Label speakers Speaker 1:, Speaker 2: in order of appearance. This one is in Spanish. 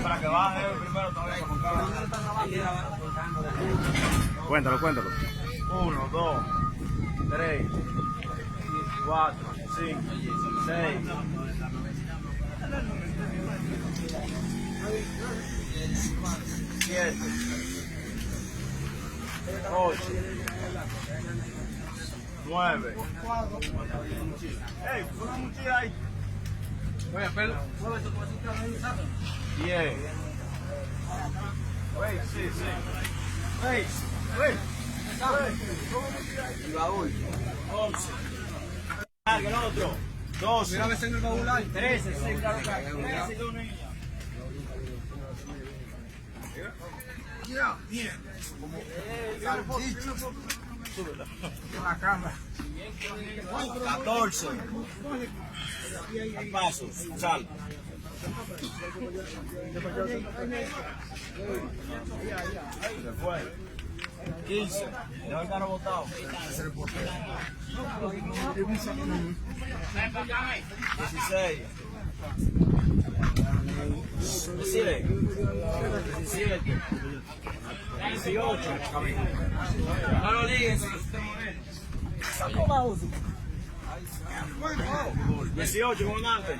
Speaker 1: Para que baje primero todavía con cara.
Speaker 2: Cuéntalo, cuéntalo.
Speaker 1: 1, 2, 3, 4, 5, 6, 7, 8, 9. ¡Ey! ¡Una mochila ahí! Oye, pero, mueve tu cosita ahí, ¿sabes? 10. Wey, sí, sí. Wey, wey. Y baúl. 11. Ah, que el otro. 12. Mira a ver si en el baúl hay. 13, sí, claro que hay. 13 de una niña. Mira, bien. Súbela. En la cama. 14. Al paso, sal. 15. Deja el carro botado. 16. 17. 18. No lo ligues. 18, comandante.